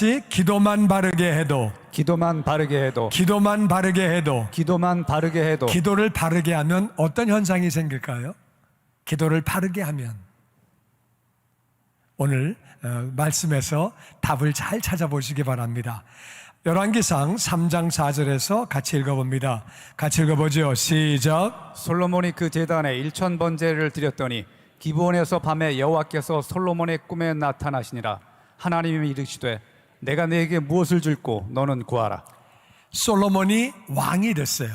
같이 기도만 바르게 해도 기도만 바르게 해도 기도만 바르게 해도 기도만 바르게 해도 기도를 바르게 하면 어떤 현상이 생길까요? 기도를 바르게 하면 오늘 말씀에서 답을 잘 찾아보시기 바랍니다. 열왕기상 3장 4절에서 같이 읽어봅니다. 같이 읽어보죠. 시작. 솔로몬이 그 제단에 1000번제를 드렸더니 기브온에서 밤에 여호와께서 솔로몬의 꿈에 나타나시니라. 하나님이 이르시되 내가 네게 무엇을 줄고 너는 구하라. 솔로몬이 왕이 됐어요.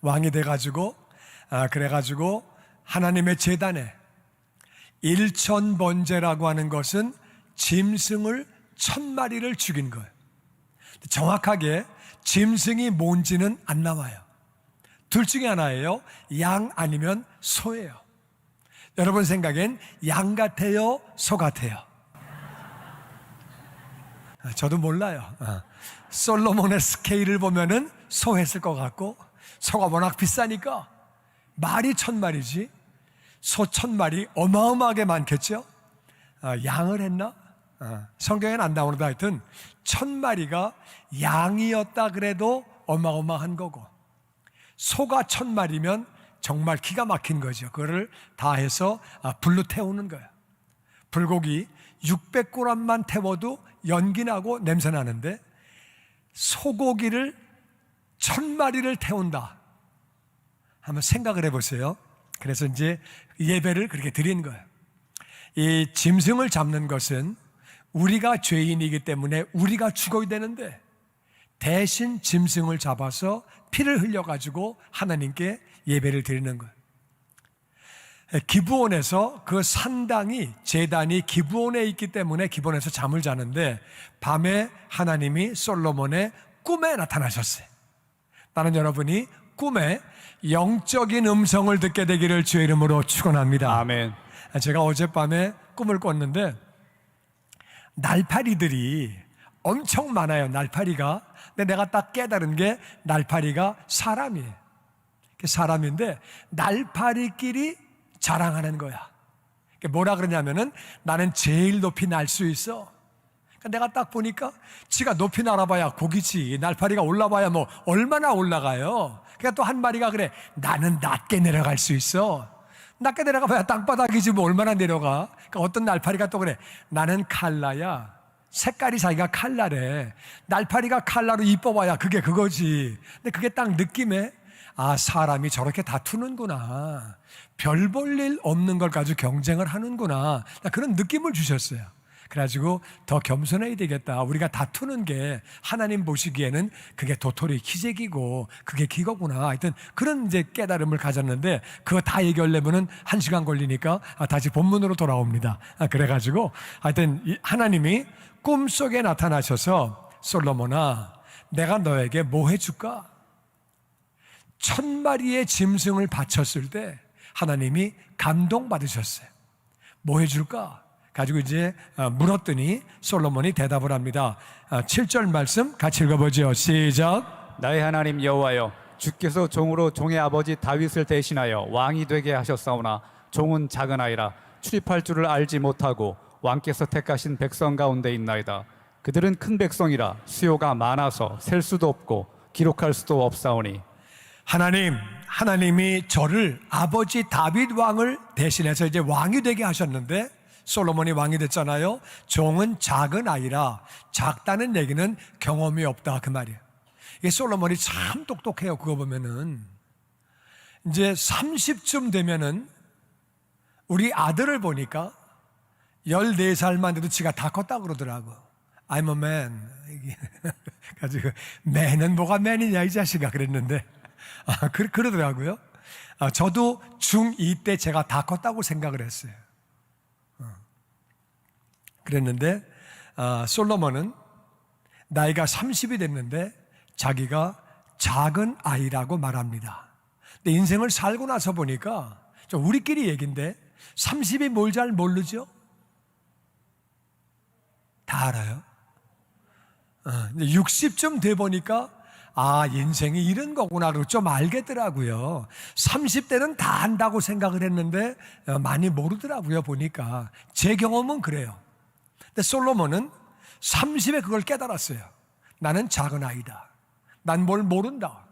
왕이 돼가지고 그래가지고 하나님의 제단에 1000번제라고 하는 것은 짐승을 1000마리를 죽인 거예요. 정확하게 짐승이 뭔지는 안 나와요. 둘 중에 하나예요. 양 아니면 소예요. 여러분 생각엔 양 같아요? 소 같아요? 저도 몰라요. 솔로몬의 스케일을 보면은 소 했을 것 같고, 소가 워낙 비싸니까 말이 1000마리지 소 1000마리 어마어마하게 많겠죠. 양을 했나? 성경에는 안 나오는데 하여튼 1000마리가 양이었다 그래도 어마어마한 거고, 소가 1000마리면 정말 기가 막힌 거죠. 그거를 다 해서 불로 태우는 거야. 불고기 600g만 태워도 연기 나고 냄새 나는데 소고기를 1000마리를 태운다 한번 생각을 해보세요. 그래서 이제 예배를 그렇게 드린 거예요. 이 짐승을 잡는 것은 우리가 죄인이기 때문에 우리가 죽어야 되는데 대신 짐승을 잡아서 피를 흘려가지고 하나님께 예배를 드리는 거예요. 기브온에서 그 산당이 제단이 기브온에 있기 때문에 기브온에서 잠을 자는데 밤에 하나님이 솔로몬의 꿈에 나타나셨어요. 나는 여러분이 꿈에 영적인 음성을 듣게 되기를 주의 이름으로 축원합니다. 아멘. 제가 어젯밤에 꿈을 꿨는데 날파리들이 엄청 많아요. 날파리가. 근데 내가 딱 깨달은 게 날파리가 사람이에요. 사람인데 날파리끼리 자랑하는 거야. 뭐라 그러냐면은 나는 제일 높이 날 수 있어. 내가 딱 보니까 지가 높이 날아봐야 고기지. 날파리가 올라봐야 뭐 얼마나 올라가요. 그러니까 또 한 마리가 그래, 나는 낮게 내려갈 수 있어. 낮게 내려가봐야 땅바닥이지 뭐 얼마나 내려가. 그러니까 어떤 날파리가 또 그래, 나는 칼라야. 색깔이 자기가 칼라래. 날파리가 칼라로 이뻐봐야 그게 그거지. 근데 그게 딱 느낌에 사람이 저렇게 다투는구나. 별 볼 일 없는 걸 가지고 경쟁을 하는구나. 그런 느낌을 주셨어요. 그래가지고 더 겸손해야 되겠다. 우리가 다투는 게 하나님 보시기에는 그게 도토리 키재기고 그게 기거구나. 하여튼 그런 이제 깨달음을 가졌는데 그거 다 얘기하려면은 1시간 걸리니까 다시 본문으로 돌아옵니다. 그래가지고 하여튼 하나님이 꿈속에 나타나셔서 솔로몬아, 내가 너에게 뭐 해줄까? 1000마리의 짐승을 바쳤을 때 하나님이 감동받으셨어요. 뭐 해줄까? 가지고 이제 물었더니 솔로몬이 대답을 합니다. 7절 말씀 같이 읽어보죠. 시작. 나의 하나님 여호와여, 주께서 종으로 종의 아버지 다윗을 대신하여 왕이 되게 하셨사오나 종은 작은 아이라 출입할 줄을 알지 못하고 왕께서 택하신 백성 가운데 있나이다. 그들은 큰 백성이라 수요가 많아서 셀 수도 없고 기록할 수도 없사오니. 하나님이 저를 아버지 다윗 왕을 대신해서 이제 왕이 되게 하셨는데 솔로몬이 왕이 됐잖아요. 종은 작은 아이라, 작다는 얘기는 경험이 없다 그 말이에요. 이게 솔로몬이 참 똑똑해요. 그거 보면은 이제 30쯤 되면은 우리 아들을 보니까 14살만 돼도 지가 다 컸다고 그러더라고. I'm a man. 가지고 man은 뭐가 man이냐 이 자식아 그랬는데 그러더라고요. 저도 중2 때 제가 다 컸다고 생각을 했어요. 그랬는데 솔로몬은 나이가 30이 됐는데 자기가 작은 아이라고 말합니다. 근데 인생을 살고 나서 보니까 좀 우리끼리 얘기인데 30이 뭘 잘 모르죠? 다 알아요. 60쯤 돼 보니까 인생이 이런 거구나 그러고 좀 알겠더라고요. 30대는 다 안다고 생각을 했는데 많이 모르더라고요. 보니까 제 경험은 그래요. 근데 솔로몬은 30에 그걸 깨달았어요. 나는 작은 아이다. 난 뭘 모른다.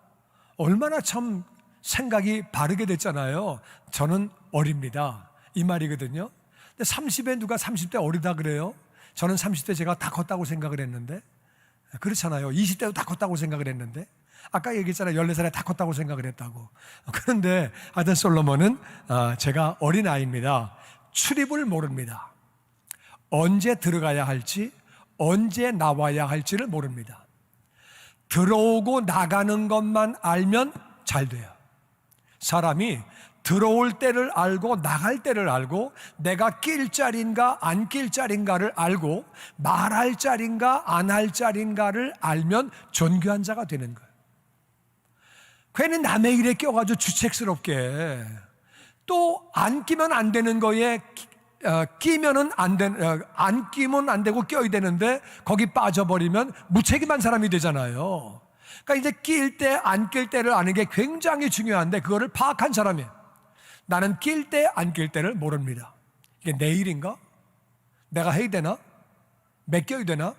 얼마나 참 생각이 바르게 됐잖아요. 저는 어립니다. 이 말이거든요. 근데 30에 누가 30대 어리다 그래요? 저는 30대 제가 다 컸다고 생각을 했는데, 그렇잖아요. 20대도 다 컸다고 생각을 했는데, 아까 얘기했잖아요. 14살에 다 컸다고 생각을 했다고. 그런데 하여튼 솔로몬은 제가 어린아이입니다. 출입을 모릅니다. 언제 들어가야 할지, 언제 나와야 할지를 모릅니다. 들어오고 나가는 것만 알면 잘 돼요. 사람이 들어올 때를 알고 나갈 때를 알고 내가 낄 자리인가 안 낄 자리인가를 알고 말할 자리인가 안 할 자리인가를 알면 존귀한 자가 되는 거예요. 괜히 남의 일에 껴가지고 주책스럽게 또 안 끼면 안 되는 거에 끼면은 안 끼면 안 되고 껴야 되는데 거기 빠져버리면 무책임한 사람이 되잖아요. 그러니까 이제 낄 때 안 낄 때를 아는 게 굉장히 중요한데 그거를 파악한 사람이에요. 나는 낄 때 안 낄 때를 모릅니다. 이게 내 일인가? 내가 해야 되나? 맡겨야 되나?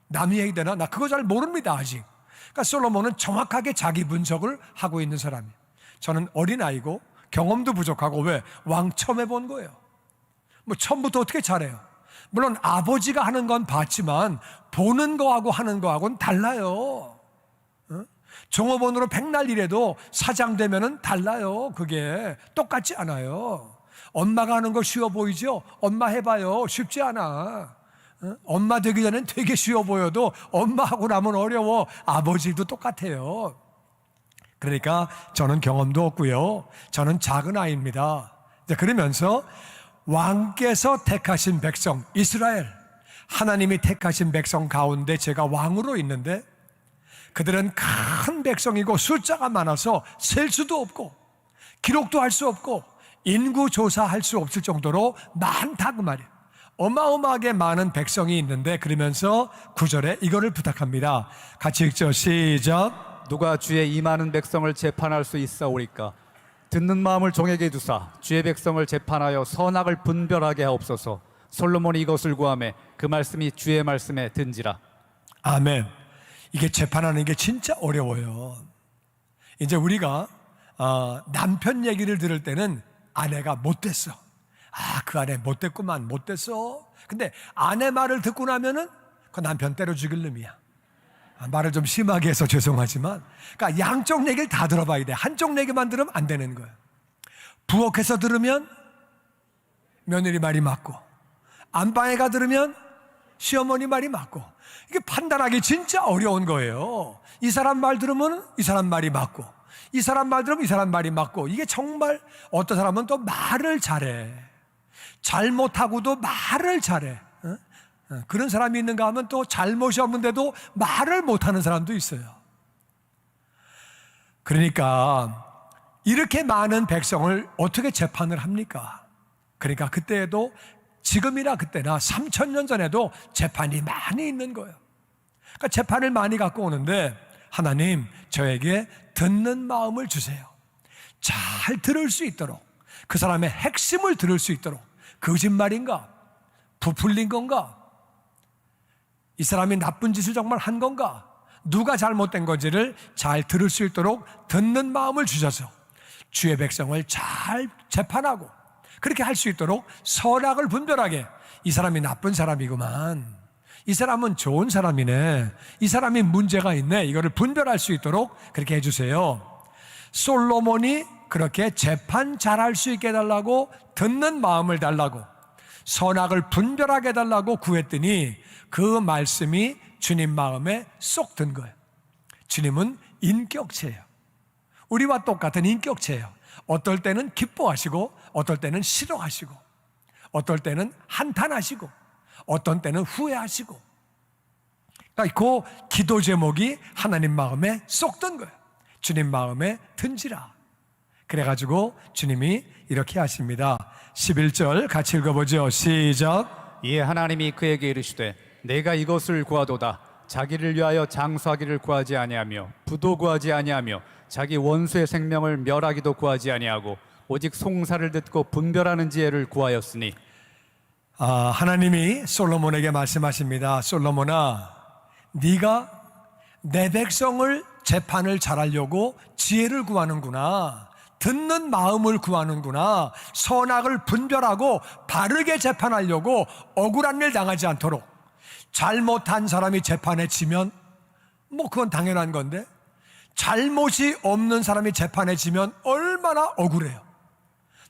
남이 해야 되나? 나 그거 잘 모릅니다 아직. 그러니까 솔로몬은 정확하게 자기 분석을 하고 있는 사람이에요. 저는 어린아이고 경험도 부족하고 왜? 왕 처음 해본 거예요. 뭐 처음부터 어떻게 잘해요? 물론 아버지가 하는 건 봤지만 보는 거하고 하는 거하고는 달라요. 종업원으로 백날 일해도 사장 되면은 달라요. 그게 똑같지 않아요. 엄마가 하는 거 쉬워 보이죠? 엄마 해봐요. 쉽지 않아. 엄마 되기 전엔 되게 쉬워 보여도 엄마 하고 나면 어려워. 아버지도 똑같아요. 그러니까 저는 경험도 없고요. 저는 작은 아이입니다. 그러면서 왕께서 택하신 백성 이스라엘, 하나님이 택하신 백성 가운데 제가 왕으로 있는데 그들은 큰 백성이고 숫자가 많아서 셀 수도 없고 기록도 할 수 없고 인구 조사할 수 없을 정도로 많다 그 말이에요. 어마어마하게 많은 백성이 있는데 그러면서 9절에 이거를 부탁합니다. 같이 읽죠. 시작. 누가 주의 이 많은 백성을 재판할 수 있사오리까? 듣는 마음을 종에게 두사 주의 백성을 재판하여 선악을 분별하게 하옵소서. 솔로몬이 이것을 구하매 그 말씀이 주의 말씀에 든지라. 아멘. 이게 재판하는 게 진짜 어려워요. 이제 우리가 남편 얘기를 들을 때는 아내가 못됐어. 그 아내 못됐구만, 못됐어. 근데 아내 말을 듣고 나면은 그 남편 때려 죽일 놈이야. 말을 좀 심하게 해서 죄송하지만, 그러니까 양쪽 얘기를 다 들어봐야 돼. 한쪽 얘기만 들으면 안 되는 거예요. 부엌에서 들으면 며느리 말이 맞고, 안방에 가 들으면 시어머니 말이 맞고, 이게 판단하기 진짜 어려운 거예요. 이 사람 말 들으면 이 사람 말이 맞고, 이 사람 말 들으면 이 사람 말이 맞고, 이게 정말 어떤 사람은 또 말을 잘해. 잘못하고도 말을 잘해. 그런 사람이 있는가 하면 또 잘못이 없는데도 말을 못하는 사람도 있어요. 그러니까 이렇게 많은 백성을 어떻게 재판을 합니까? 그러니까 그때에도 지금이나 그때나 3000년 전에도 재판이 많이 있는 거예요. 그러니까 재판을 많이 갖고 오는데 하나님 저에게 듣는 마음을 주세요. 잘 들을 수 있도록, 그 사람의 핵심을 들을 수 있도록, 거짓말인가? 부풀린 건가? 이 사람이 나쁜 짓을 정말 한 건가? 누가 잘못된 건지를 잘 들을 수 있도록 듣는 마음을 주셔서 주의 백성을 잘 재판하고 그렇게 할 수 있도록 선악을 분별하게, 이 사람이 나쁜 사람이구만, 이 사람은 좋은 사람이네, 이 사람이 문제가 있네, 이거를 분별할 수 있도록 그렇게 해주세요. 솔로몬이 그렇게 재판 잘할 수 있게 해달라고, 듣는 마음을 달라고, 선악을 분별하게 해달라고 구했더니 그 말씀이 주님 마음에 쏙 든 거예요. 주님은 인격체예요. 우리와 똑같은 인격체예요. 어떨 때는 기뻐하시고 어떨 때는 싫어하시고 어떨 때는 한탄하시고 어떤 때는 후회하시고, 그러니까 그 기도 제목이 하나님 마음에 쏙 든 거예요. 주님 마음에 든지라. 그래가지고 주님이 이렇게 하십니다. 11절 같이 읽어보죠. 시작. 이에 하나님이 그에게 이르시되 내가 이것을 구하도다. 자기를 위하여 장수하기를 구하지 아니하며 부도 구하지 아니하며 자기 원수의 생명을 멸하기도 구하지 아니하고 오직 송사를 듣고 분별하는 지혜를 구하였으니. 하나님이 솔로몬에게 말씀하십니다. 솔로몬아, 네가 내 백성을 재판을 잘하려고 지혜를 구하는구나. 듣는 마음을 구하는구나. 선악을 분별하고 바르게 재판하려고 억울한 일 당하지 않도록. 잘못한 사람이 재판에 지면 그건 당연한 건데, 잘못이 없는 사람이 재판에 지면 얼마나 억울해요.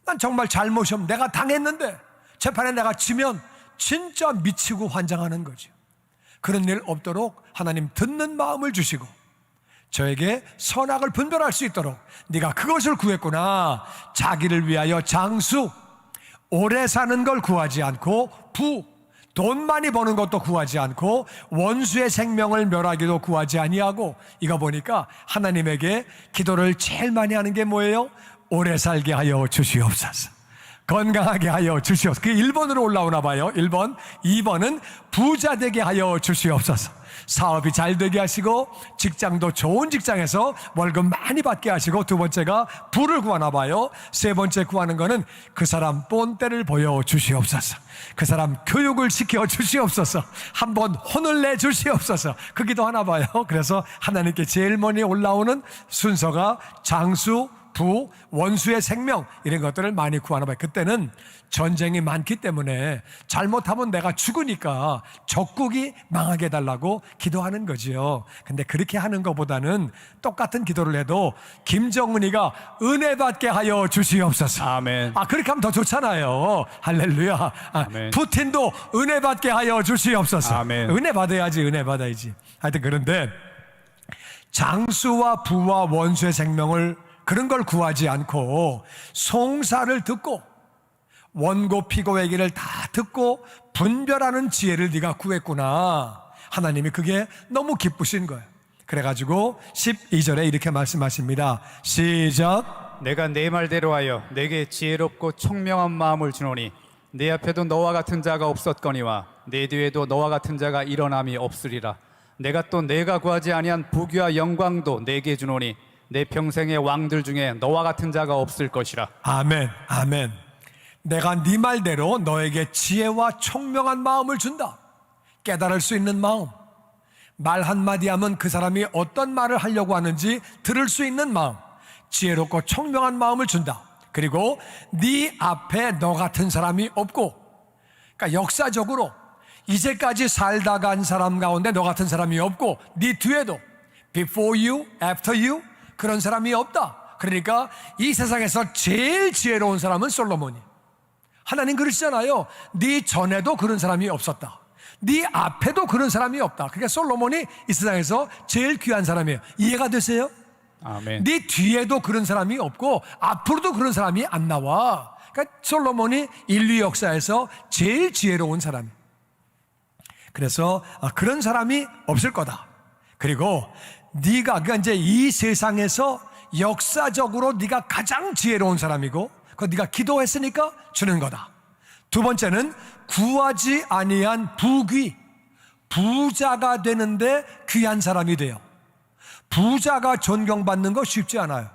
난 정말 잘못이 없는, 내가 당했는데 재판에 내가 지면 진짜 미치고 환장하는 거죠. 그런 일 없도록 하나님 듣는 마음을 주시고 저에게 선악을 분별할 수 있도록 네가 그것을 구했구나. 자기를 위하여 장수, 오래 사는 걸 구하지 않고 부, 돈 많이 버는 것도 구하지 않고 원수의 생명을 멸하기도 구하지 아니하고, 이거 보니까 하나님에게 기도를 제일 많이 하는 게 뭐예요? 오래 살게 하여 주시옵소서, 건강하게 하여 주시옵소서. 그게 1번으로 올라오나 봐요. 1번. 2번은 부자 되게 하여 주시옵소서. 사업이 잘 되게 하시고 직장도 좋은 직장에서 월급 많이 받게 하시고, 두 번째가 부를 구하나 봐요. 세 번째 구하는 거는 그 사람 본때를 보여 주시옵소서, 그 사람 교육을 시켜 주시옵소서, 한번 혼을 내 주시옵소서. 그 기도 하나 봐요. 그래서 하나님께 제일 먼저 올라오는 순서가 장수, 부, 원수의 생명, 이런 것들을 많이 구하나 봐요. 그때는 전쟁이 많기 때문에 잘못하면 내가 죽으니까 적국이 망하게 해달라고 기도하는 거지요. 근데 그렇게 하는 것보다는 똑같은 기도를 해도 김정은이가 은혜 받게 하여 주시옵소서. 아멘. 그렇게 하면 더 좋잖아요. 할렐루야. 아멘. 푸틴도 은혜 받게 하여 주시옵소서. 아멘. 은혜 받아야지, 은혜 받아야지. 하여튼 그런데 장수와 부와 원수의 생명을, 그런 걸 구하지 않고 송사를 듣고 원고 피고 얘기를 다 듣고 분별하는 지혜를 네가 구했구나. 하나님이 그게 너무 기쁘신 거예요. 그래가지고 12절에 이렇게 말씀하십니다. 시작. 내가 내 말대로 하여 내게 지혜롭고 총명한 마음을 주노니 내 앞에도 너와 같은 자가 없었거니와 내 뒤에도 너와 같은 자가 일어남이 없으리라. 내가 또 내가 구하지 아니한 부귀와 영광도 내게 주노니 내 평생의 왕들 중에 너와 같은 자가 없을 것이라. 아멘, 아멘. 내가 네 말대로 너에게 지혜와 총명한 마음을 준다. 깨달을 수 있는 마음, 말 한마디 하면 그 사람이 어떤 말을 하려고 하는지 들을 수 있는 마음, 지혜롭고 총명한 마음을 준다. 그리고 네 앞에 너 같은 사람이 없고, 그러니까 역사적으로 이제까지 살다 간 사람 가운데 너 같은 사람이 없고, 네 뒤에도 before you, after you 그런 사람이 없다. 그러니까 이 세상에서 제일 지혜로운 사람은 솔로몬이. 하나님 그러시잖아요. 네 전에도 그런 사람이 없었다. 네 앞에도 그런 사람이 없다. 그러니까 솔로몬이 이 세상에서 제일 귀한 사람이에요. 이해가 되세요? 아멘. 네 뒤에도 그런 사람이 없고 앞으로도 그런 사람이 안 나와. 그러니까 솔로몬이 인류 역사에서 제일 지혜로운 사람이에요. 그래서 그런 사람이 없을 거다. 그리고 네가, 그러니까 이제 이 세상에서 역사적으로 네가 가장 지혜로운 사람이고, 그거 네가 기도했으니까 주는 거다. 두 번째는 구하지 아니한 부귀, 부자가 되는데 귀한 사람이 돼요. 부자가 존경받는 거 쉽지 않아요.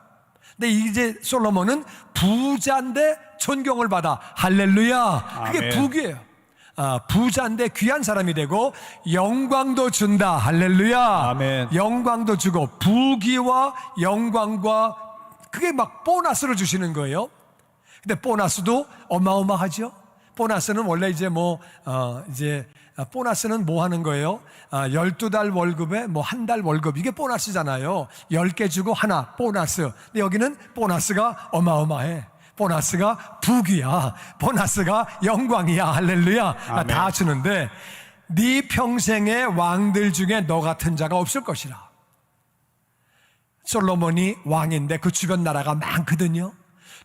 근데 이제 솔로몬은 부자인데 존경을 받아. 할렐루야. 그게 아멘. 부귀예요. 부자인데 귀한 사람이 되고 영광도 준다. 할렐루야. 아멘. 영광도 주고 부귀와 영광과, 그게 막 보너스를 주시는 거예요. 근데 보너스도 어마어마하죠. 보너스는 원래 이제 보너스는 뭐 하는 거예요? 12달 월급에 한 달 월급, 이게 보너스잖아요. 10개 주고 하나 보너스. 근데 여기는 보너스가 어마어마해. 보너스가 부귀야, 보너스가 영광이야. 할렐루야. 아멘. 다 주는데 네 평생의 왕들 중에 너 같은 자가 없을 것이라. 솔로몬이 왕인데 그 주변 나라가 많거든요.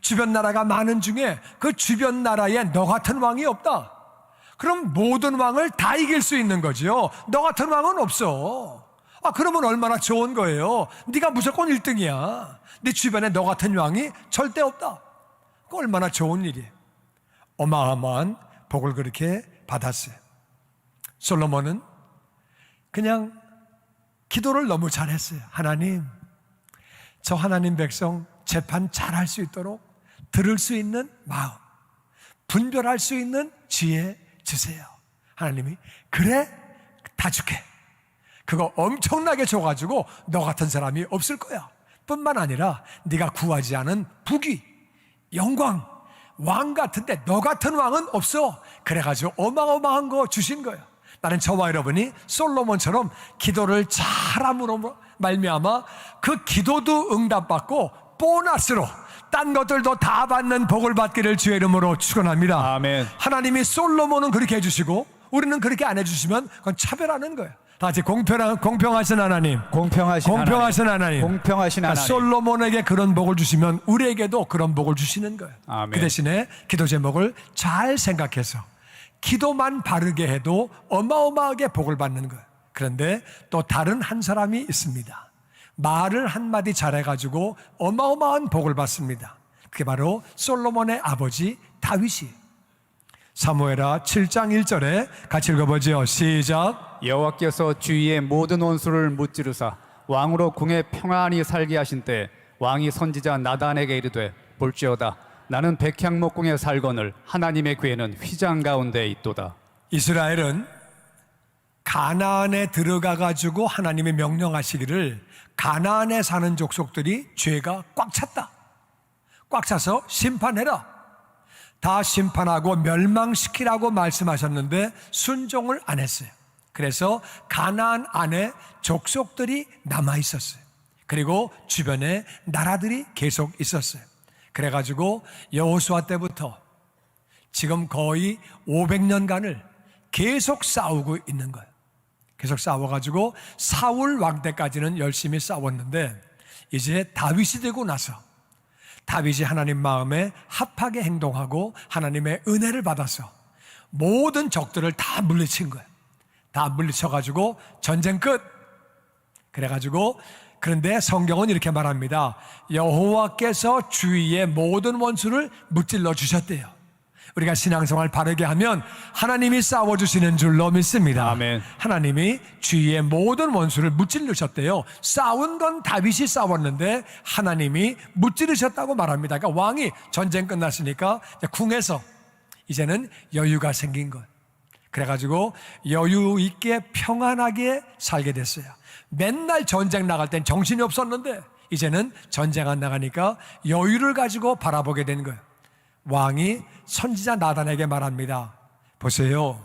주변 나라가 많은 중에 그 주변 나라에 너 같은 왕이 없다. 그럼 모든 왕을 다 이길 수 있는 거죠. 너 같은 왕은 없어. 그러면 얼마나 좋은 거예요. 네가 무조건 1등이야. 네 주변에 너 같은 왕이 절대 없다. 그 얼마나 좋은 일이에요. 어마어마한 복을 그렇게 받았어요. 솔로몬은 그냥 기도를 너무 잘했어요. 하나님, 저 하나님 백성 재판 잘할 수 있도록 들을 수 있는 마음, 분별할 수 있는 지혜, 주세요. 하나님이 그래 다 줄게. 그거 엄청나게 줘가지고 너 같은 사람이 없을 거야. 뿐만 아니라 네가 구하지 않은 부귀, 영광, 왕 같은데 너 같은 왕은 없어. 그래가지고 어마어마한 거 주신 거예요. 나는 저와 여러분이 솔로몬처럼 기도를 잘함으로 말미암아 그 기도도 응답받고 보너스로 딴 것들도 다 받는 복을 받기를 주의 이름으로 축원합니다. 아멘. 하나님이 솔로몬은 그렇게 해주시고 우리는 그렇게 안 해주시면 그건 차별하는 거예요. 다 같이 공평하신 하나님, 공평하신 하나님, 공평하신 하나님. 솔로몬에게 그런 복을 주시면 우리에게도 그런 복을 주시는 거예요. 아멘. 그 대신에 기도 제목을 잘 생각해서 기도만 바르게 해도 어마어마하게 복을 받는 거예요. 그런데 또 다른 한 사람이 있습니다. 말을 한마디 잘해가지고 어마어마한 복을 받습니다. 그게 바로 솔로몬의 아버지 다윗이. 사무엘하 7장 1절에 같이 읽어보죠. 시작. 여호와께서 주위의 모든 원수를 무찌르사 왕으로 궁에 평안히 살게 하신 때 왕이 선지자 나단에게 이르되 볼지어다 나는 백향목궁에 살거늘 하나님의 궤는 휘장 가운데 있도다. 이스라엘은 가나안에 들어가가지고 하나님이 명령하시기를 가나안에 사는 족속들이 죄가 꽉 찼다. 꽉 차서 심판해라. 다 심판하고 멸망시키라고 말씀하셨는데 순종을 안 했어요. 그래서 가나안 안에 족속들이 남아 있었어요. 그리고 주변에 나라들이 계속 있었어요. 그래가지고 여호수아 때부터 지금 거의 500년간을 계속 싸우고 있는 거예요. 계속 싸워가지고 사울 왕 때까지는 열심히 싸웠는데 이제 다윗이 되고 나서 다윗이 하나님 마음에 합하게 행동하고 하나님의 은혜를 받아서 모든 적들을 다 물리친 거예요. 다 물리쳐가지고 전쟁 끝. 그래가지고 그런데 성경은 이렇게 말합니다. 여호와께서 주위의 모든 원수를 무찔러 주셨대요. 우리가 신앙생활 바르게 하면 하나님이 싸워주시는 줄로 믿습니다. 아멘. 하나님이 주위의 모든 원수를 무찌르셨대요. 싸운 건 다윗이 싸웠는데 하나님이 무찌르셨다고 말합니다. 그러니까 왕이 전쟁 끝났으니까 궁에서 이제는 여유가 생긴 거예요. 그래가지고 여유 있게 평안하게 살게 됐어요. 맨날 전쟁 나갈 땐 정신이 없었는데 이제는 전쟁 안 나가니까 여유를 가지고 바라보게 된 거예요. 왕이 선지자 나단에게 말합니다. 보세요.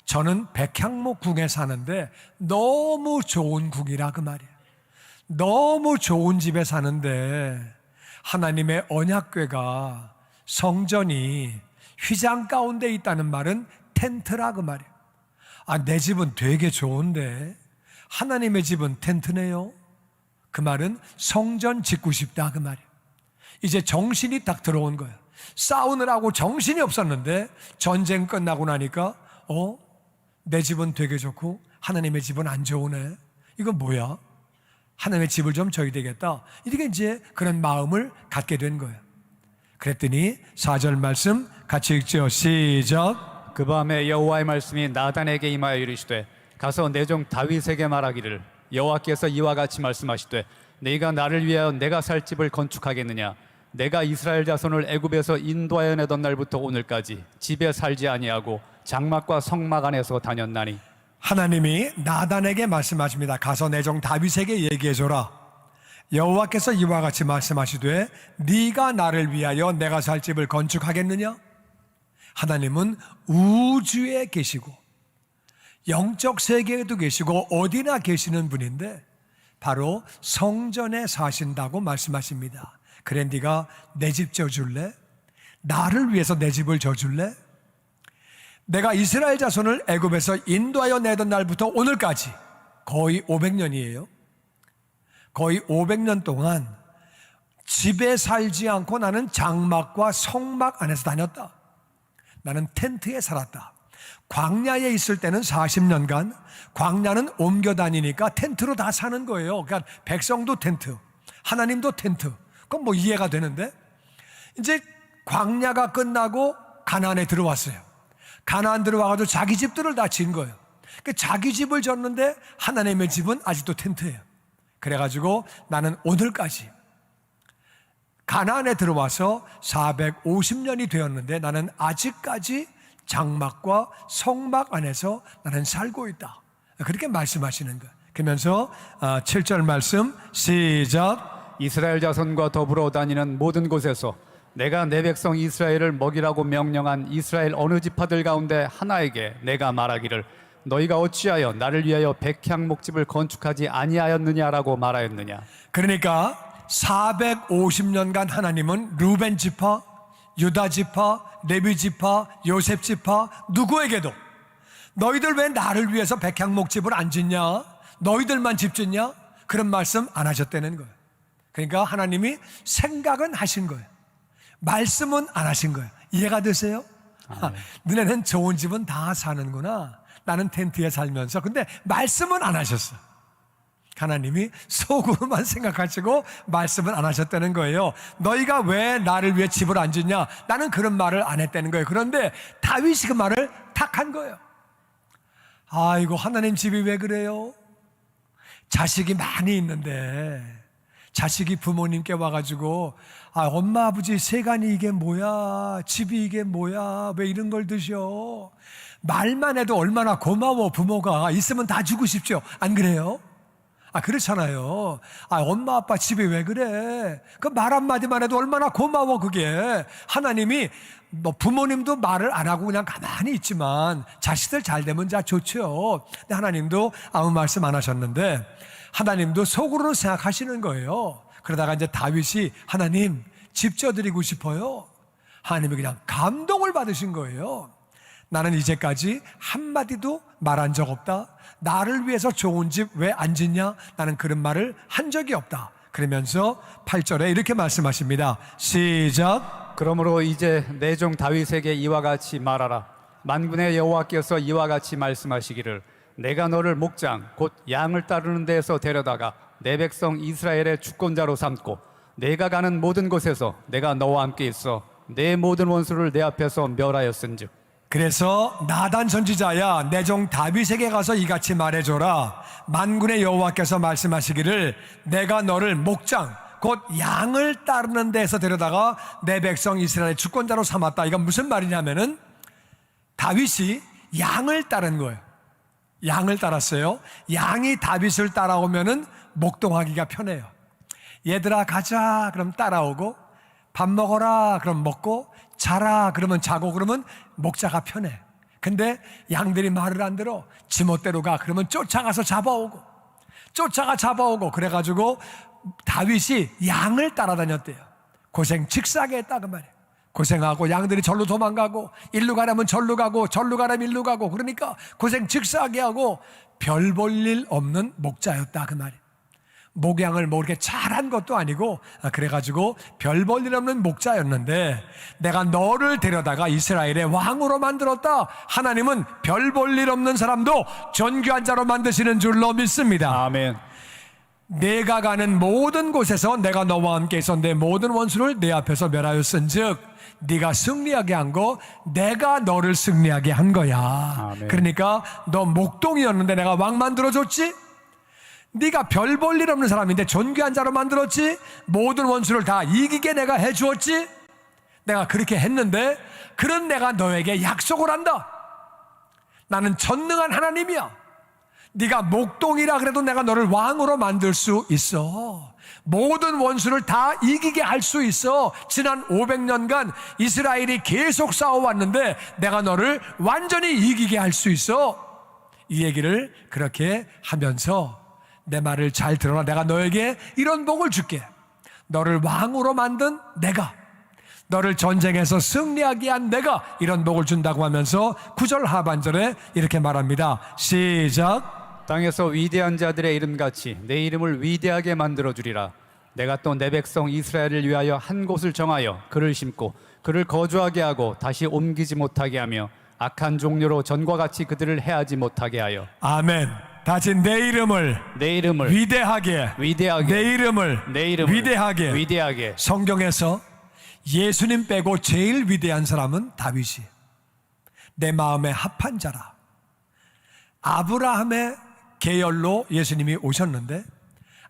저는 백향목 궁에 사는데 너무 좋은 궁이라 그 말이에요. 너무 좋은 집에 사는데 하나님의 언약궤가 성전이 휘장 가운데 있다는 말은 텐트라 그 말이에요. 아, 내 집은 되게 좋은데 하나님의 집은 텐트네요. 그 말은 성전 짓고 싶다 그 말이에요. 이제 정신이 딱 들어온 거예요. 싸우느라고 정신이 없었는데 전쟁 끝나고 나니까 내 집은 되게 좋고 하나님의 집은 안 좋으네. 이건 뭐야? 하나님의 집을 좀 져야 되겠다. 이렇게 이제 그런 마음을 갖게 된 거예요. 그랬더니 4절 말씀 같이 읽죠. 시작. 그 밤에 여호와의 말씀이 나단에게 임하여 이르시되 가서 내 종 다윗에게 말하기를 여호와께서 이와 같이 말씀하시되 네가 나를 위하여 내가 살 집을 건축하겠느냐? 내가 이스라엘 자손을 애굽에서 인도하여 내던 날부터 오늘까지 집에 살지 아니하고 장막과 성막 안에서 다녔나니. 하나님이 나단에게 말씀하십니다. 가서 내 종 다윗에게 얘기해줘라. 여호와께서 이와 같이 말씀하시되 네가 나를 위하여 내가 살 집을 건축하겠느냐? 하나님은 우주에 계시고 영적 세계에도 계시고 어디나 계시는 분인데 바로 성전에 사신다고 말씀하십니다. 그래 네가 내 집 져줄래? 나를 위해서 내 집을 져줄래? 내가 이스라엘 자손을 애굽에서 인도하여 내던 날부터 오늘까지 거의 500년이에요. 거의 500년 동안 집에 살지 않고 나는 장막과 성막 안에서 다녔다. 나는 텐트에 살았다. 광야에 있을 때는 40년간 광야는 옮겨 다니니까 텐트로 다 사는 거예요. 그러니까 백성도 텐트, 하나님도 텐트. 그건 뭐 이해가 되는데 이제 광야가 끝나고 가나안에 들어왔어요. 가나안 들어와가지고 자기 집들을 다 지은 거예요. 그 자기 집을 졌는데 하나님의 집은 아직도 텐트예요. 그래가지고 나는 오늘까지 가나안에 들어와서 450년이 되었는데 나는 아직까지 장막과 성막 안에서 나는 살고 있다. 그렇게 말씀하시는 거예요. 그러면서 7절 말씀 시작. 이스라엘 자손과 더불어 다니는 모든 곳에서 내가 내 백성 이스라엘을 먹이라고 명령한 이스라엘 어느 지파들 가운데 하나에게 내가 말하기를 너희가 어찌하여 나를 위하여 백향 목집을 건축하지 아니하였느냐라고 말하였느냐. 그러니까 450년간 하나님은 루벤 지파, 유다 지파, 레위 지파, 요셉 지파 누구에게도 너희들 왜 나를 위해서 백향목집을 안 짓냐? 너희들만 집 짓냐? 그런 말씀 안 하셨다는 거예요. 그러니까 하나님이 생각은 하신 거예요. 말씀은 안 하신 거예요. 이해가 되세요? 너네는 좋은 집은 다 사는구나. 나는 텐트에 살면서. 근데 말씀은 안 하셨어요. 하나님이 속으로만 생각하시고 말씀을 안 하셨다는 거예요. 너희가 왜 나를 위해 집을 안 짓냐? 나는 그런 말을 안 했다는 거예요. 그런데 다윗이 그 말을 탁 한 거예요. 아이고, 하나님 집이 왜 그래요? 자식이 많이 있는데 자식이 부모님께 와가지고 엄마 아버지 세간이 이게 뭐야, 집이 이게 뭐야, 왜 이런 걸 드셔? 말만 해도 얼마나 고마워. 부모가 있으면 다 주고 싶죠. 안 그래요? 그렇잖아요. 엄마 아빠 집이 왜 그래? 그 말 한마디만 해도 얼마나 고마워. 그게 하나님이 부모님도 말을 안 하고 그냥 가만히 있지만 자식들 잘 되면 자 좋죠. 근데 하나님도 아무 말씀 안 하셨는데 하나님도 속으로는 생각하시는 거예요. 그러다가 이제 다윗이 하나님 집 져드리고 싶어요. 하나님이 그냥 감동을 받으신 거예요. 나는 이제까지 한마디도 말한 적 없다. 나를 위해서 좋은 집 왜 안 짓냐? 나는 그런 말을 한 적이 없다. 그러면서 8절에 이렇게 말씀하십니다. 시작. 그러므로 이제 내 종 다윗에게 이와 같이 말하라. 만군의 여호와께서 이와 같이 말씀하시기를 내가 너를 목장 곧 양을 따르는 데에서 데려다가 내 백성 이스라엘의 주권자로 삼고 내가 가는 모든 곳에서 내가 너와 함께 있어 내 모든 원수를 내 앞에서 멸하였은즉. 그래서 나단 선지자야 내 종 다윗에게 가서 이같이 말해줘라. 만군의 여호와께서 말씀하시기를 내가 너를 목장 곧 양을 따르는 데에서 데려다가 내 백성 이스라엘의 주권자로 삼았다. 이건 무슨 말이냐면은 다윗이 양을 따른 거예요. 양을 따랐어요. 양이 다윗을 따라오면은 목동하기가 편해요. 얘들아 가자 그럼 따라오고, 밥 먹어라 그럼 먹고, 자라 그러면 자고, 그러면 목자가 편해. 근데 양들이 말을 안 들어. 지멋대로 가 그러면 쫓아가서 잡아오고 그래가지고 다윗이 양을 따라다녔대요. 고생 직사하게 했다 그 말이에요. 고생하고 양들이 절로 도망가고, 일로 가려면 절로 가고, 절로 가려면 일로 가고, 그러니까 고생 직사하게 하고 별 볼 일 없는 목자였다 그 말이에요. 목양을 뭐 이렇게 잘한 것도 아니고, 그래가지고 별 볼 일 없는 목자였는데 내가 너를 데려다가 이스라엘의 왕으로 만들었다. 하나님은 별 볼 일 없는 사람도 존귀한 자로 만드시는 줄로 믿습니다. 아멘. 내가 가는 모든 곳에서 내가 너와 함께 있어 내 모든 원수를 내 앞에서 멸하였은즉 네가 승리하게 한 거 내가 너를 승리하게 한 거야. 아멘. 그러니까 너 목동이었는데 내가 왕 만들어줬지. 네가 별 볼 일 없는 사람인데 존귀한 자로 만들었지. 모든 원수를 다 이기게 내가 해주었지. 내가 그렇게 했는데 그런 내가 너에게 약속을 한다. 나는 전능한 하나님이야. 네가 목동이라 그래도 내가 너를 왕으로 만들 수 있어. 모든 원수를 다 이기게 할 수 있어. 지난 500년간 이스라엘이 계속 싸워왔는데 내가 너를 완전히 이기게 할 수 있어. 이 얘기를 그렇게 하면서 내 말을 잘 들어라. 내가 너에게 이런 복을 줄게. 너를 왕으로 만든 내가, 너를 전쟁에서 승리하게 한 내가 이런 복을 준다고 하면서 9절 하반절에 이렇게 말합니다. 시작. 땅에서 위대한 자들의 이름같이 내 이름을 위대하게 만들어주리라. 내가 또 내 백성 이스라엘을 위하여 한 곳을 정하여 그를 심고 그를 거주하게 하고 다시 옮기지 못하게 하며 악한 종류로 전과 같이 그들을 해하지 못하게 하여. 아멘. 다시 내 이름을 위대하게 내 이름을 위대하게. 성경에서 예수님 빼고 제일 위대한 사람은 다윗이. 내 마음에 합한 자라. 아브라함의 계열로 예수님이 오셨는데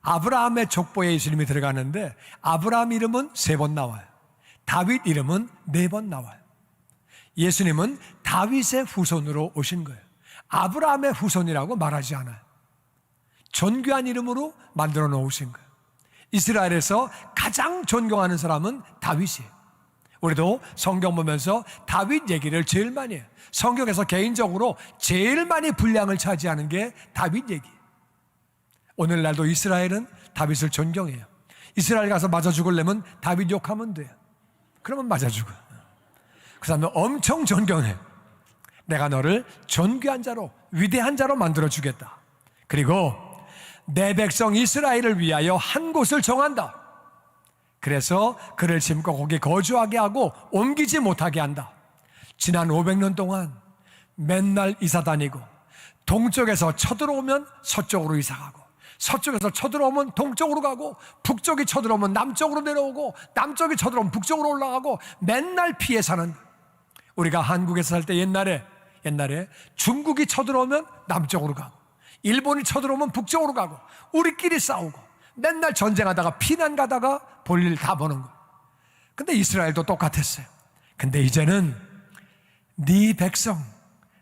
아브라함의 족보에 예수님이 들어가는데 아브라함 이름은 3번 나와요. 다윗 이름은 4번 나와요. 예수님은 다윗의 후손으로 오신 거예요. 아브라함의 후손이라고 말하지 않아요. 존귀한 이름으로 만들어 놓으신 거예요. 이스라엘에서 가장 존경하는 사람은 다윗이에요. 우리도 성경 보면서 다윗 얘기를 제일 많이 해요. 성경에서 개인적으로 제일 많이 분량을 차지하는 게 다윗 얘기예요. 오늘날도 이스라엘은 다윗을 존경해요. 이스라엘 가서 맞아 죽으려면 다윗 욕하면 돼요. 그러면 맞아 죽어요. 그 사람은 엄청 존경해. 내가 너를 존귀한 자로, 위대한 자로 만들어 주겠다. 그리고 내 백성 이스라엘을 위하여 한 곳을 정한다. 그래서 그를 심고 거기 거주하게 하고 옮기지 못하게 한다. 지난 500년 동안 맨날 이사 다니고, 동쪽에서 쳐들어오면 서쪽으로 이사 가고, 서쪽에서 쳐들어오면 동쪽으로 가고, 북쪽이 쳐들어오면 남쪽으로 내려오고, 남쪽이 쳐들어오면 북쪽으로 올라가고, 맨날 피해 사는. 우리가 한국에서 살 때 옛날에 중국이 쳐들어오면 남쪽으로 가고, 일본이 쳐들어오면 북쪽으로 가고, 우리끼리 싸우고, 맨날 전쟁하다가 피난 가다가 볼일 다 보는 거예요. 근데 이스라엘도 똑같았어요. 근데 이제는 네 백성,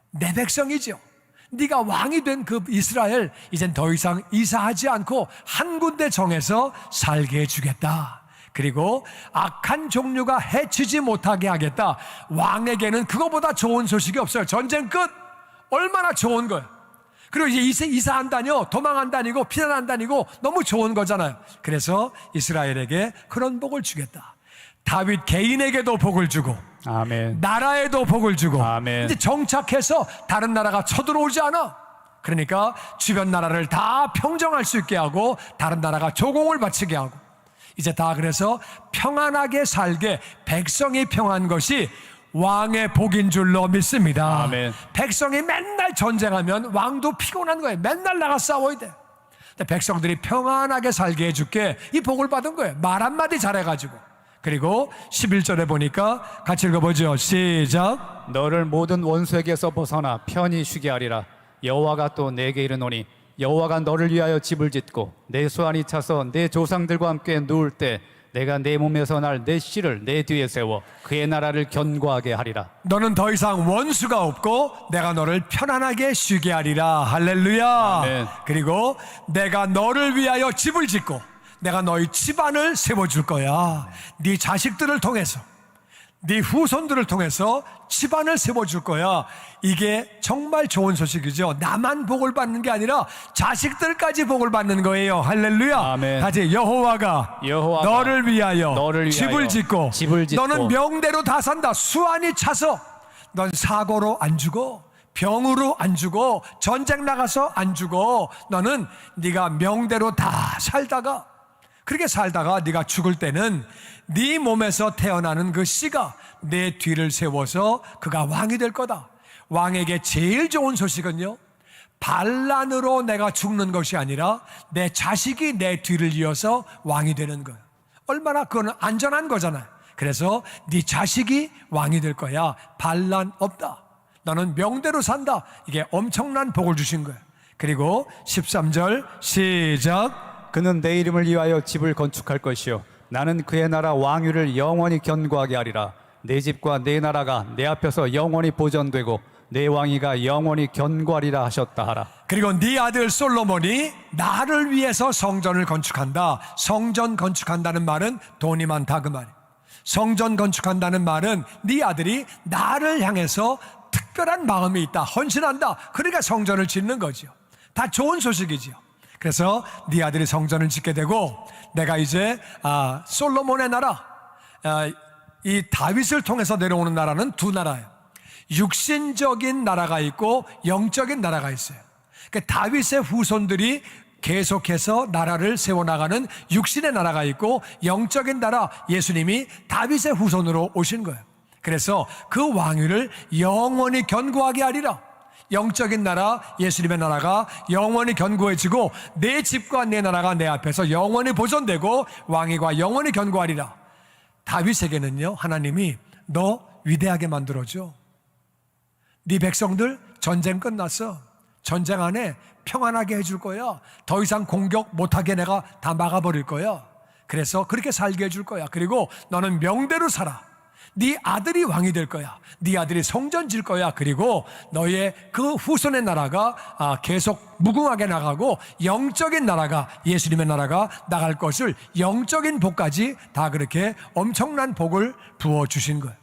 내 백성이죠. 네가 왕이 된 그 이스라엘, 이젠 더 이상 이사하지 않고 한 군데 정해서 살게 해주겠다. 그리고 악한 종류가 해치지 못하게 하겠다. 왕에게는 그거보다 좋은 소식이 없어요. 전쟁 끝. 얼마나 좋은 거예요. 그리고 이제 이사 안 다녀, 도망 안 다니고 피난 안 다니고 너무 좋은 거잖아요. 그래서 이스라엘에게 그런 복을 주겠다. 다윗 개인에게도 복을 주고, 아멘. 나라에도 복을 주고, 아멘. 이제 정착해서 다른 나라가 쳐들어오지 않아. 그러니까 주변 나라를 다 평정할 수 있게 하고, 다른 나라가 조공을 바치게 하고, 이제 다 그래서 평안하게 살게, 백성이 평안한 것이 왕의 복인 줄로 믿습니다. 아멘. 백성이 맨날 전쟁하면 왕도 피곤한 거예요. 맨날 나가 싸워야 돼. 근데 백성들이 평안하게 살게 해줄게, 이 복을 받은 거예요. 말 한마디 잘해가지고. 그리고 11절에 보니까 같이 읽어보죠. 시작. 너를 모든 원수에게서 벗어나 편히 쉬게 하리라. 여호와가 또 내게 이르노니 여호와가 너를 위하여 집을 짓고 내 수완이 차서 내 조상들과 함께 누울 때 내가 내 몸에서 날 내 씨를 내 뒤에 세워 그의 나라를 견고하게 하리라. 너는 더 이상 원수가 없고 내가 너를 편안하게 쉬게 하리라. 할렐루야. 아멘. 그리고 내가 너를 위하여 집을 짓고 내가 너희 집안을 세워줄 거야. 네 자식들을 통해서, 네 후손들을 통해서 집안을 세워줄 거야. 이게 정말 좋은 소식이죠. 나만 복을 받는 게 아니라 자식들까지 복을 받는 거예요. 할렐루야. 아멘. 다시 여호와가 너를 위하여 집을 짓고 너는 명대로 다 산다. 수완이 차서 넌 사고로 안 죽어, 병으로 안 죽어, 전쟁 나가서 안 죽어. 너는 네가 명대로 다 살다가, 그렇게 살다가 네가 죽을 때는 네 몸에서 태어나는 그 씨가 내 뒤를 세워서 그가 왕이 될 거다. 왕에게 제일 좋은 소식은요, 반란으로 내가 죽는 것이 아니라 내 자식이 내 뒤를 이어서 왕이 되는 거예요. 얼마나 그건 안전한 거잖아요. 그래서 네 자식이 왕이 될 거야. 반란 없다. 너는 명대로 산다. 이게 엄청난 복을 주신 거예요. 그리고 13절 시작. 그는 내 이름을 위하여 집을 건축할 것이요 나는 그의 나라 왕위를 영원히 견고하게 하리라. 내 집과 내 나라가 내 앞에서 영원히 보존되고 내 왕위가 영원히 견고하리라 하셨다 하라. 그리고 네 아들 솔로몬이 나를 위해서 성전을 건축한다. 성전 건축한다는 말은 돈이 많다 그 말이에요. 성전 건축한다는 말은 네 아들이 나를 향해서 특별한 마음이 있다, 헌신한다. 그러니까 성전을 짓는 거죠. 다 좋은 소식이죠. 그래서 네 아들이 성전을 짓게 되고, 내가 이제 솔로몬의 나라, 이 다윗을 통해서 내려오는 나라는 두 나라예요. 육신적인 나라가 있고 영적인 나라가 있어요. 그러니까 다윗의 후손들이 계속해서 나라를 세워나가는 육신의 나라가 있고, 영적인 나라, 예수님이 다윗의 후손으로 오신 거예요. 그래서 그 왕위를 영원히 견고하게 하리라. 영적인 나라, 예수님의 나라가 영원히 견고해지고 내 집과 내 나라가 내 앞에서 영원히 보존되고 왕위가 영원히 견고하리라. 다윗에게는요, 하나님이 너 위대하게 만들어줘. 네 백성들 전쟁 끝났어. 전쟁 안에 평안하게 해줄 거야. 더 이상 공격 못하게 내가 다 막아버릴 거야. 그래서 그렇게 살게 해줄 거야. 그리고 너는 명대로 살아. 네 아들이 왕이 될 거야. 네 아들이 성전 질 거야. 그리고 너의 그 후손의 나라가 계속 무궁하게 나가고 영적인 나라가, 예수님의 나라가 나갈 것을, 영적인 복까지 다 그렇게 엄청난 복을 부어주신 거예요.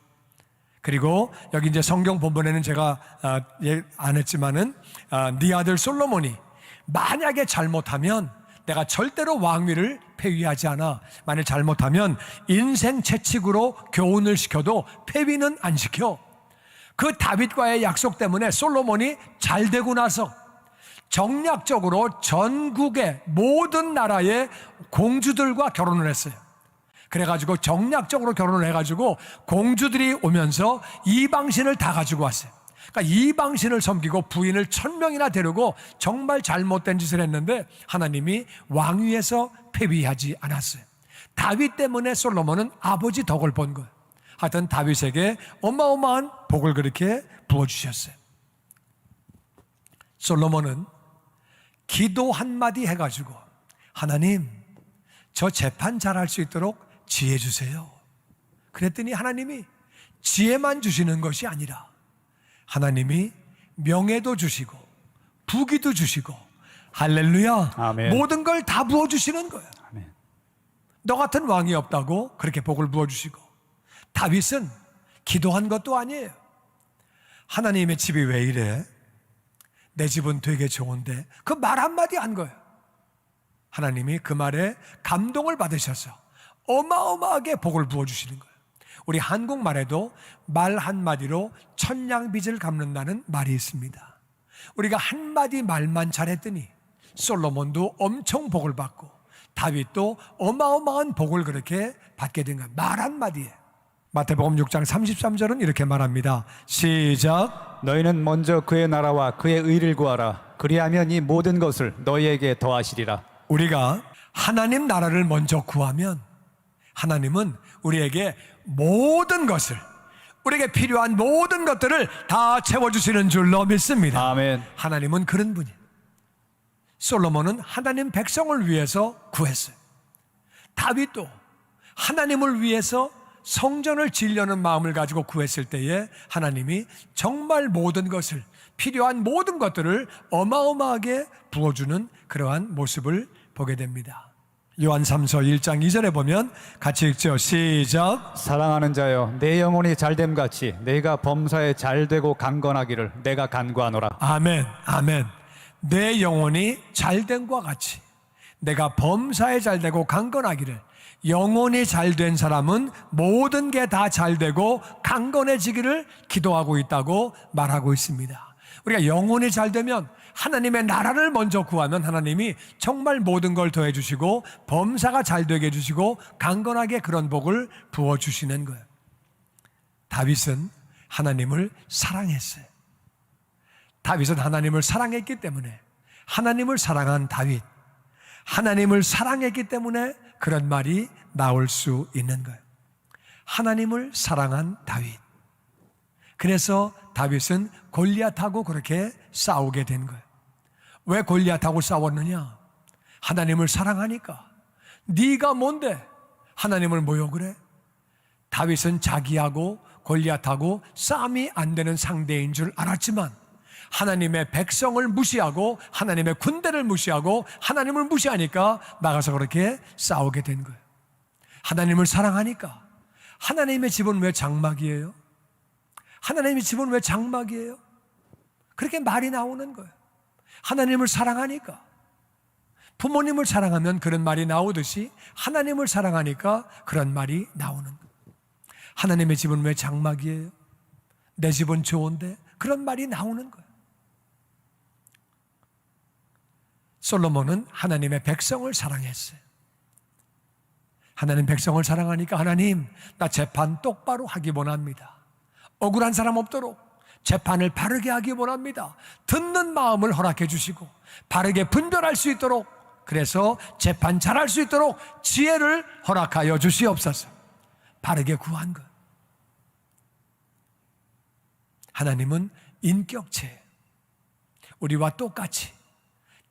그리고 여기 이제 성경 본문에는 제가 안 했지만은 네 아들 솔로몬이 만약에 잘못하면 내가 절대로 왕위를 폐위하지 않아. 만일 잘못하면 인생 채찍으로 교훈을 시켜도 폐위는 안 시켜. 그 다윗과의 약속 때문에 솔로몬이 잘 되고 나서 정략적으로 전국의 모든 나라의 공주들과 결혼을 했어요. 그래가지고 정략적으로 결혼을 해가지고 공주들이 오면서 이방신을 다 가지고 왔어요. 그러니까 이방신을 섬기고 부인을 1000명이나 데리고 정말 잘못된 짓을 했는데 하나님이 왕위에서 폐위하지 않았어요. 다윗 때문에 솔로몬은 아버지 덕을 본 거예요. 하여튼 다윗에게 어마어마한 복을 그렇게 부어주셨어요. 솔로몬은 기도 한마디 해가지고 하나님, 저 재판 잘할 수 있도록 지혜 주세요. 그랬더니 하나님이 지혜만 주시는 것이 아니라 하나님이 명예도 주시고 부귀도 주시고, 할렐루야, 아멘. 모든 걸 다 부어주시는 거예요. 아멘. 너 같은 왕이 없다고 그렇게 복을 부어주시고. 다윗은 기도한 것도 아니에요. 하나님의 집이 왜 이래? 내 집은 되게 좋은데, 그 말 한마디 한 거예요. 하나님이 그 말에 감동을 받으셔서 어마어마하게 복을 부어주시는 거예요. 우리 한국말에도 말 한마디로 천냥빚을 갚는다는 말이 있습니다. 우리가 한마디 말만 잘했더니 솔로몬도 엄청 복을 받고 다윗도 어마어마한 복을 그렇게 받게 된 거예요. 말 한마디에. 마태복음 6장 33절은 이렇게 말합니다. 시작. 너희는 먼저 그의 나라와 그의 의를 구하라. 그리하면 이 모든 것을 너희에게 더하시리라. 우리가 하나님 나라를 먼저 구하면 하나님은 우리에게 모든 것을, 우리에게 필요한 모든 것들을 다 채워주시는 줄로 믿습니다. 아멘. 하나님은 그런 분이에요. 솔로몬은 하나님 백성을 위해서 구했어요. 다윗도 하나님을 위해서 성전을 지으려는 마음을 가지고 구했을 때에 하나님이 정말 모든 것을, 필요한 모든 것들을 어마어마하게 부어주는 그러한 모습을 보게 됩니다. 요한 3서 1장 2절에 보면 같이 읽죠. 시작. 사랑하는 자여, 내 영혼이 잘됨 같이 내가 범사에 잘되고 강건하기를 내가 간구하노라. 아멘, 아멘. 내 영혼이 잘됨과 같이 내가 범사에 잘되고 강건하기를. 영혼이 잘된 사람은 모든 게 다 잘되고 강건해지기를 기도하고 있다고 말하고 있습니다. 우리가 영혼이 잘되면, 하나님의 나라를 먼저 구하면 하나님이 정말 모든 걸 더해 주시고 범사가 잘되게 해주시고 강건하게 그런 복을 부어주시는 거예요. 다윗은 하나님을 사랑했어요. 다윗은 하나님을 사랑했기 때문에, 하나님을 사랑한 다윗, 하나님을 사랑했기 때문에 그런 말이 나올 수 있는 거예요. 하나님을 사랑한 다윗. 그래서 다윗은 골리앗하고 그렇게 싸우게 된 거예요. 왜 골리앗하고 싸웠느냐? 하나님을 사랑하니까. 네가 뭔데 하나님을 모욕을 해? 다윗은 자기하고 골리앗하고 싸움이 안 되는 상대인 줄 알았지만 하나님의 백성을 무시하고 하나님의 군대를 무시하고 하나님을 무시하니까 나가서 그렇게 싸우게 된 거예요. 하나님을 사랑하니까. 하나님의 집은 왜 장막이에요? 하나님의 집은 왜 장막이에요? 그렇게 말이 나오는 거예요. 하나님을 사랑하니까. 부모님을 사랑하면 그런 말이 나오듯이 하나님을 사랑하니까 그런 말이 나오는 거예요. 하나님의 집은 왜 장막이에요? 내 집은 좋은데, 그런 말이 나오는 거예요. 솔로몬은 하나님의 백성을 사랑했어요. 하나님 백성을 사랑하니까 하나님, 나 재판 똑바로 하기 원합니다. 억울한 사람 없도록 재판을 바르게 하기 원합니다. 듣는 마음을 허락해 주시고 바르게 분별할 수 있도록, 그래서 재판 잘할 수 있도록 지혜를 허락하여 주시옵소서. 바르게 구한 것. 하나님은 인격체, 우리와 똑같이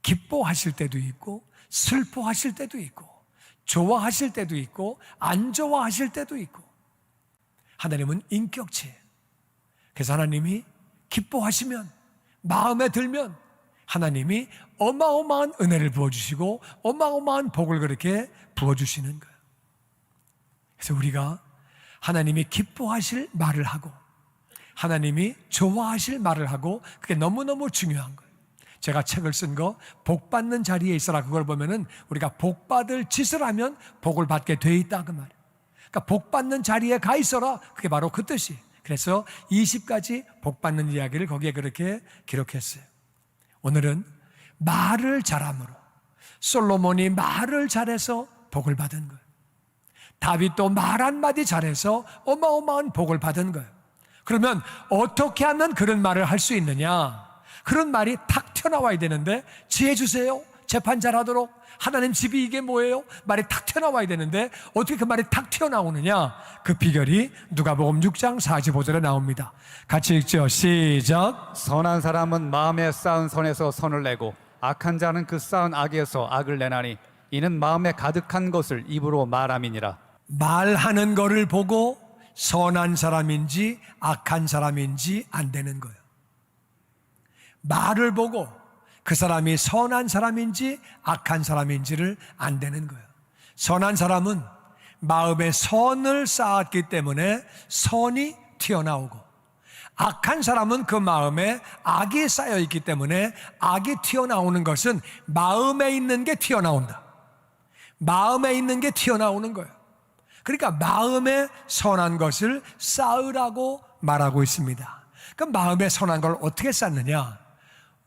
기뻐하실 때도 있고 슬퍼하실 때도 있고 좋아하실 때도 있고 안 좋아하실 때도 있고, 하나님은 인격체예요. 그래서 하나님이 기뻐하시면, 마음에 들면 하나님이 어마어마한 은혜를 부어주시고 어마어마한 복을 그렇게 부어주시는 거예요. 그래서 우리가 하나님이 기뻐하실 말을 하고 하나님이 좋아하실 말을 하고, 그게 너무너무 중요한 거예요. 제가 책을 쓴 거 복받는 자리에 있어라, 그걸 보면은 우리가 복받을 짓을 하면 복을 받게 돼 있다 그 말이에요. 그러니까 복받는 자리에 가 있어라, 그게 바로 그 뜻이에요. 그래서 20가지 복받는 이야기를 거기에 그렇게 기록했어요. 오늘은 말을 잘함으로, 솔로몬이 말을 잘해서 복을 받은 거예요. 다윗도 말 한마디 잘해서 어마어마한 복을 받은 거예요. 그러면 어떻게 하면 그런 말을 할 수 있느냐? 그런 말이 탁 튀어나와야 되는데, 지혜 주세요, 재판 잘하도록, 하나님 집이 이게 뭐예요? 말이 탁 튀어나와야 되는데 어떻게 그 말이 탁 튀어나오느냐? 그 비결이 누가복음 6장 45절에 나옵니다. 같이 읽죠. 시작. 선한 사람은 마음에 쌓은 선에서 선을 내고 악한 자는 그 쌓은 악에서 악을 내나니 이는 마음에 가득한 것을 입으로 말함이니라. 말하는 거를 보고 선한 사람인지 악한 사람인지 안 되는 거예요. 말을 보고 그 사람이 선한 사람인지 악한 사람인지를 안 되는 거예요. 선한 사람은 마음에 선을 쌓았기 때문에 선이 튀어나오고, 악한 사람은 그 마음에 악이 쌓여 있기 때문에 악이 튀어나오는 것은 마음에 있는 게 튀어나온다. 마음에 있는 게 튀어나오는 거예요. 그러니까 마음에 선한 것을 쌓으라고 말하고 있습니다. 그 마음에 선한 걸 어떻게 쌓느냐?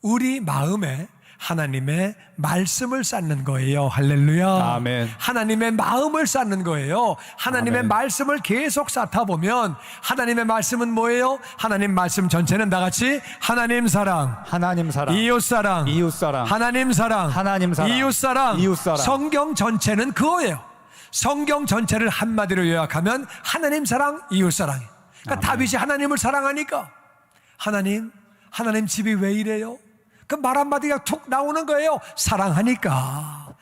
우리 마음에 하나님의 말씀을 쌓는 거예요. 할렐루야. 아멘. 하나님의 마음을 쌓는 거예요. 하나님의 아멘. 말씀을 계속 쌓다 보면, 하나님의 말씀은 뭐예요? 하나님 말씀 전체는 다 같이 하나님 사랑, 하나님 사랑, 이웃 사랑, 이웃 사랑, 하나님 사랑, 하나님 사랑, 이웃 사랑, 이웃 사랑. 성경 전체는 그거예요. 성경 전체를 한마디로 요약하면 하나님 사랑, 이웃 사랑이에요. 그러니까 다윗이 하나님을 사랑하니까, 하나님 집이 왜 이래요? 그 말 한마디가 툭 나오는 거예요. 사랑하니까.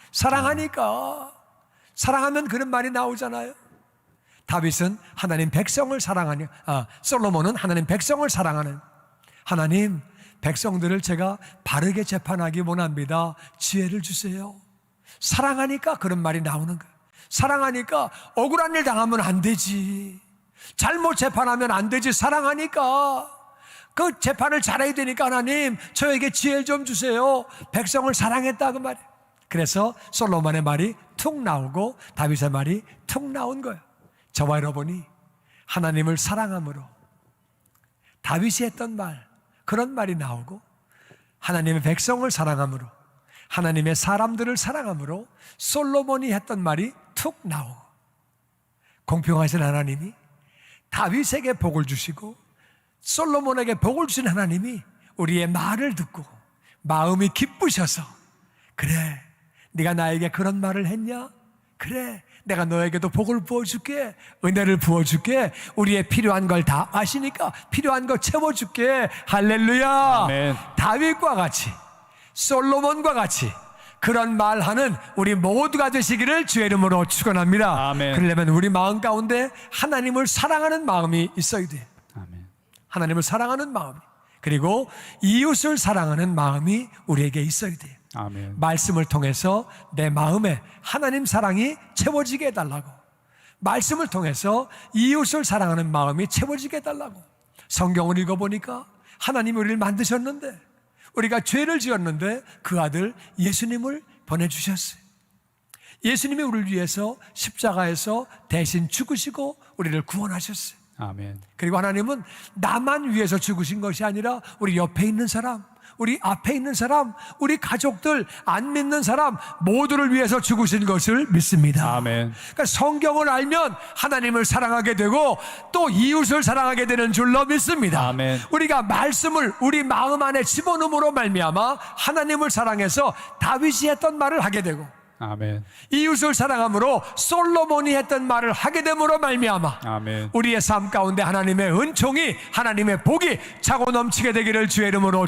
사랑하면 그런 말이 나오잖아요. 다윗은 하나님 백성을 사랑하니, 솔로몬은 하나님 백성을 사랑하는, 하나님 백성들을 제가 바르게 재판하기 원합니다. 지혜를 주세요. 사랑하니까 그런 말이 나오는 거예요. 사랑하니까 억울한 일 당하면 안 되지, 잘못 재판하면 안 되지. 사랑하니까 그 재판을 잘해야 되니까 하나님 저에게 지혜를 좀 주세요. 백성을 사랑했다 그 말이에요. 그래서 솔로몬의 말이 툭 나오고 다윗의 말이 툭 나온 거예요. 저와 여러분이 하나님을 사랑함으로 다윗이 했던 말, 그런 말이 나오고, 하나님의 백성을 사랑함으로, 하나님의 사람들을 사랑함으로 솔로몬이 했던 말이 툭 나오고, 공평하신 하나님이 다윗에게 복을 주시고 솔로몬에게 복을 주신 하나님이 우리의 말을 듣고 마음이 기쁘셔서, 그래 네가 나에게 그런 말을 했냐? 그래 내가 너에게도 복을 부어줄게, 은혜를 부어줄게, 우리의 필요한 걸 다 아시니까 필요한 거 채워줄게. 할렐루야. 아멘. 다윗과 같이, 솔로몬과 같이 그런 말하는 우리 모두가 되시기를 주의 이름으로 축원합니다. 아멘. 그러려면 우리 마음 가운데 하나님을 사랑하는 마음이 있어야 돼요. 아멘. 하나님을 사랑하는 마음, 그리고 이웃을 사랑하는 마음이 우리에게 있어야 돼요. 아멘. 말씀을 통해서 내 마음에 하나님 사랑이 채워지게 해달라고, 말씀을 통해서 이웃을 사랑하는 마음이 채워지게 해달라고. 성경을 읽어보니까 하나님이 우리를 만드셨는데, 우리가 죄를 지었는데 그 아들 예수님을 보내주셨어요. 예수님이 우리를 위해서 십자가에서 대신 죽으시고 우리를 구원하셨어요. 아멘. 그리고 하나님은 나만 위해서 죽으신 것이 아니라 우리 옆에 있는 사람, 우리 앞에 있는 사람, 우리 가족들, 안 믿는 사람 모두를 위해서 죽으신 것을 믿습니다. 아멘. 그러니까 성경을 알면 하나님을 사랑하게 되고 또 이웃을 사랑하게 되는 줄로 믿습니다. 아멘. 우리가 말씀을 우리 마음 안에 집어넣음으로 말미암아 하나님을 사랑해서 다윗이 했던 말을 하게 되고, 아멘. 이웃을 사랑함으로 솔로몬이 했던 말을 하게 됨으로 말미암아 아멘. 우리의 삶 가운데 하나님의 은총이, 하나님의 복이 차고 넘치게 되기를 주의 이름으로